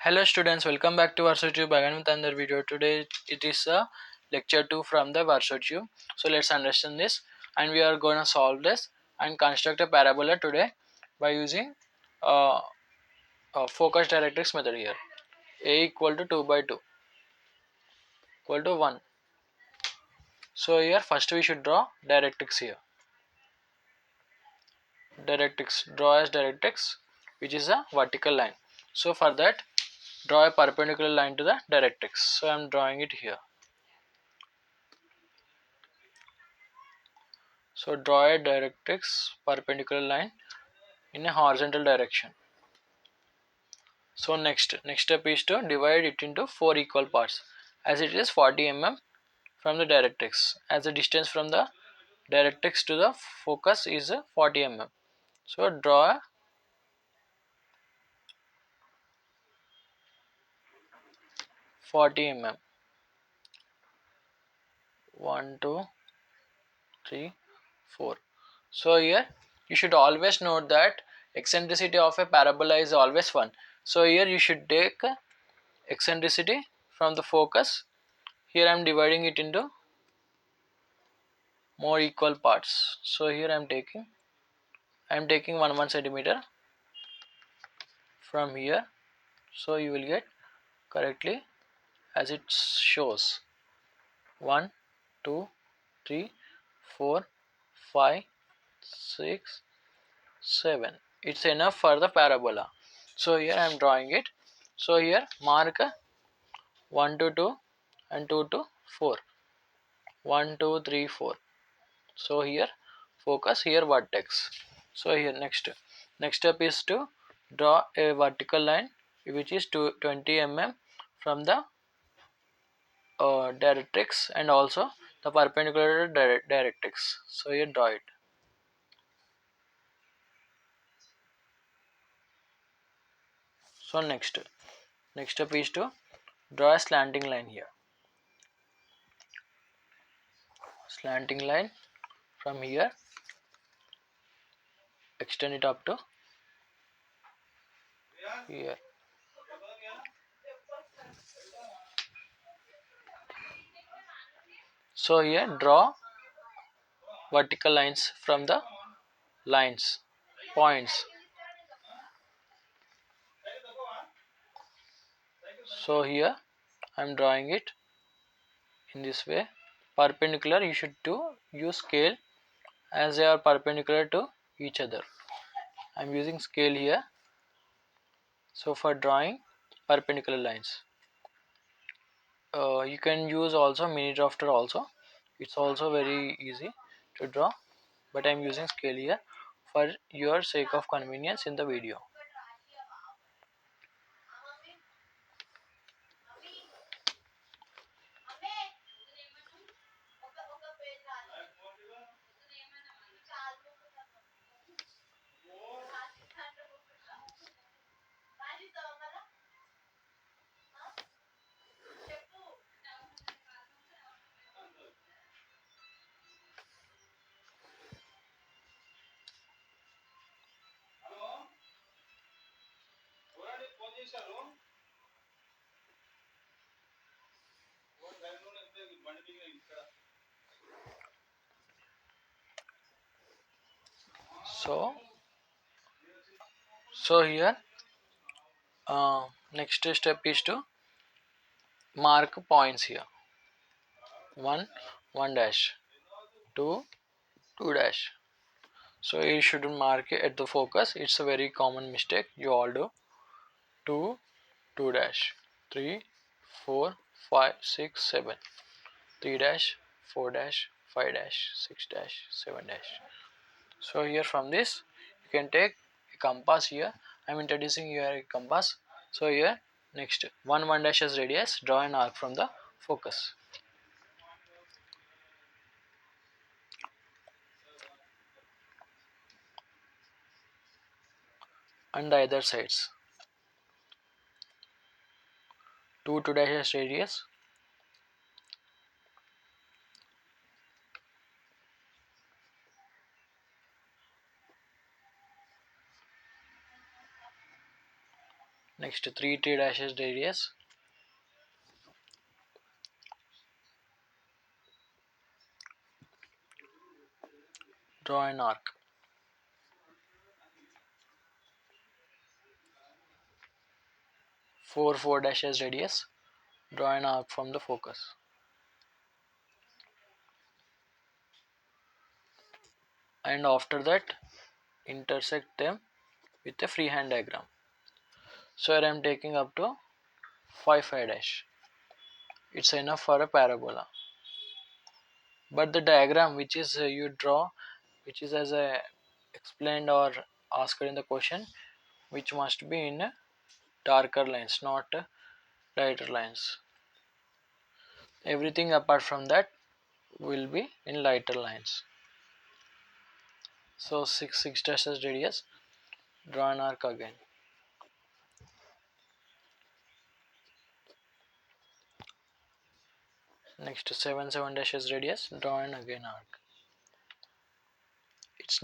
Hello students, welcome back to Versotube again with another video. Today it is a lecture 2 from the Versotube. So let's understand this, and we are going to solve this and construct a parabola today by using uh, focus directrix method here. A equal to 2 by 2 equal to 1. So here first we should draw directrix here. Draw as directrix, which is a vertical line. So for that, draw a perpendicular line to the directrix. So I am drawing it here. So draw a directrix perpendicular line in a horizontal direction. So next step is to divide it into 4 equal parts, as it is 40 mm from the directrix, as the distance from the directrix to the focus is 40 mm. So draw a 40 mm. 1 2 3 4. So here you should always note that eccentricity of a parabola is always 1. So here you should take eccentricity from the focus. Here I am dividing it into more equal parts. So here I am taking 1 centimeter from here. So you will get correctly as it shows 1 2 3 4 5 6 7. It's enough for the parabola. So here I am drawing it. So here mark 1 to 2 and 2 to 4. 1 2 3 4. So here focus, here vertex. So here next step is to draw a vertical line which is 20 mm from the directrix and also the perpendicular directrix. So here draw it. So next step is to draw a slanting line here. Slanting line from here, extend it up to here. So here draw vertical lines from the points. So here I am drawing it in this way. Perpendicular, you should use scale as they are perpendicular to each other. I am using scale here. So for drawing perpendicular lines, you can use also mini drafter also. It's also very easy to draw, but I am using scale here for your sake of convenience in the video. So here next step is to mark points here. 1 dash, 2 dash. So you shouldn't mark it at the focus. It's a very common mistake you all do. 2 dash, 3 4 5 6 7, 3 dash, 4 dash, 5 dash, 6 dash, 7 dash. So here from this you can take a compass here. I'm introducing here a compass. So here next 1 dash as radius, draw an arc from the focus. And the other sides 2 dash as radius. Next 3 dashes radius. Draw an arc. 4 dashes radius. Draw an arc from the focus. And after that intersect them with a freehand diagram. So here I am taking up to 5 dash. It's enough for a parabola. But the diagram which is you draw, which is as I explained or asked in the question, which must be in darker lines, not lighter lines. Everything apart from that will be in lighter lines. So 6 dashes radius. Draw an arc again. Next 7 dashes radius. Draw an again arc. It's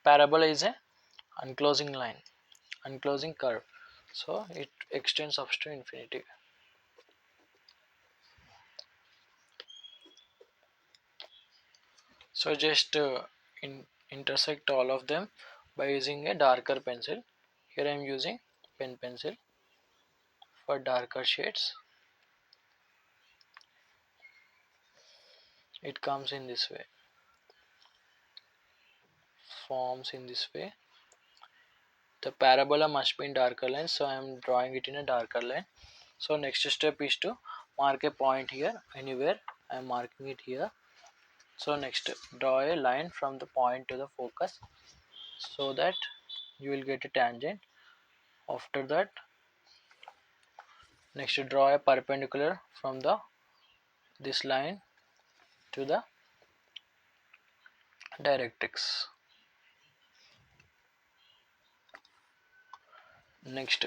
parabola is a unclosing line, unclosing curve, so it extends up to infinity. So just intersect all of them by using a darker pencil. Here I am using pen pencil for darker shades. It comes in this way, forms in this way. The parabola must be in darker line, so I am drawing it in a darker line. So next step is to mark a point here, anywhere I am marking it here. So next draw a line from the point to the focus so that you will get a tangent. After that, next draw a perpendicular from the this line to the directrix. Next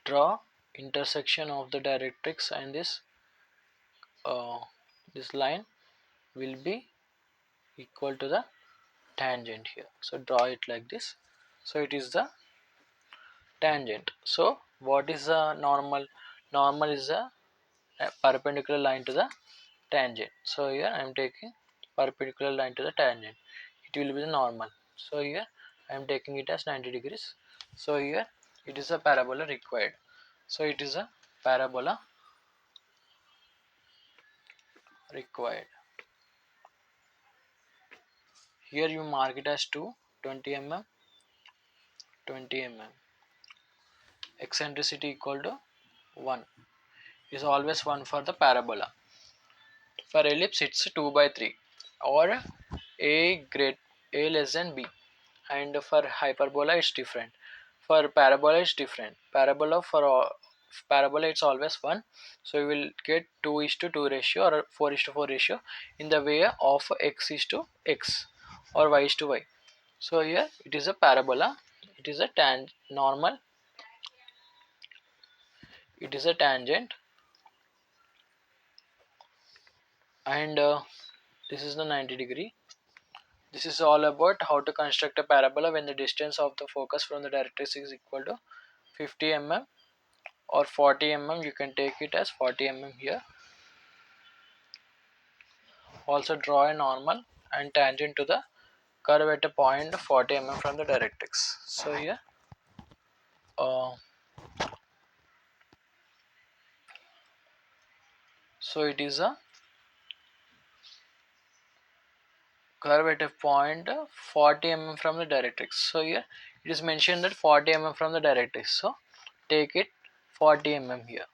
draw intersection of the directrix and this line will be equal to the tangent here. So draw it like this. So it is the tangent. So what is the normal? Normal is the perpendicular line to the tangent. So here I am taking perpendicular line to the tangent. It will be the normal. So here I am taking it as 90 degrees. So here it is a parabola required. So it is a parabola required. Here you mark it as 20 mm, 20 mm. Eccentricity equal to 1. Is always 1 for the parabola. For ellipse it's 2 by 3 or a less than b. And for hyperbola it's different. For parabola it's different. Parabola it's always 1. So you will get 2:2 ratio or 4:4 ratio in the way of x is to x or y is to y. So here it is a parabola. It is a normal. It is a tangent, and this is the 90 degree. This is all about how to construct a parabola when the distance of the focus from the directrix is equal to 50 mm or 40 mm. You can take it as 40 mm here. Also draw a normal and tangent to the curve at a point 40 mm from the directrix. So here so it is a curve at a point 40 mm from the directrix. So here it is mentioned that 40 mm from the directrix. So take it 40 mm here.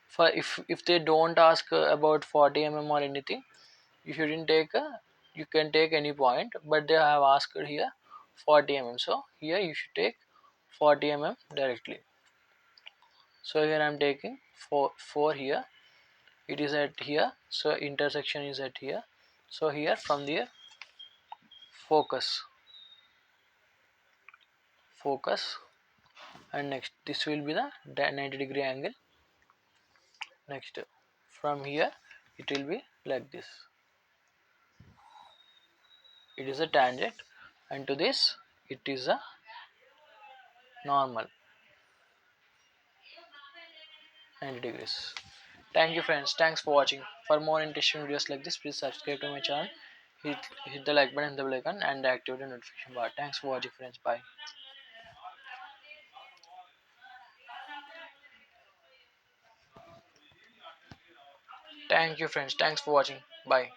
For if they don't ask about 40 mm or anything, you shouldn't take you can take any point, but they have asked here 40 mm. So here you should take 40 mm directly. So here I am taking 4 here. It is at here. So intersection is at here. So here from there focus, focus, and next this will be the 90 degree angle. Next from here it will be like this. It is a tangent, and to this it is a normal. 90 degrees. Thank you friends, thanks for watching. For more interesting videos like this, please subscribe to my channel, hit the like button and the bell icon and activate the notification bar. Thanks for watching friends, bye. Thank you friends, thanks for watching, bye.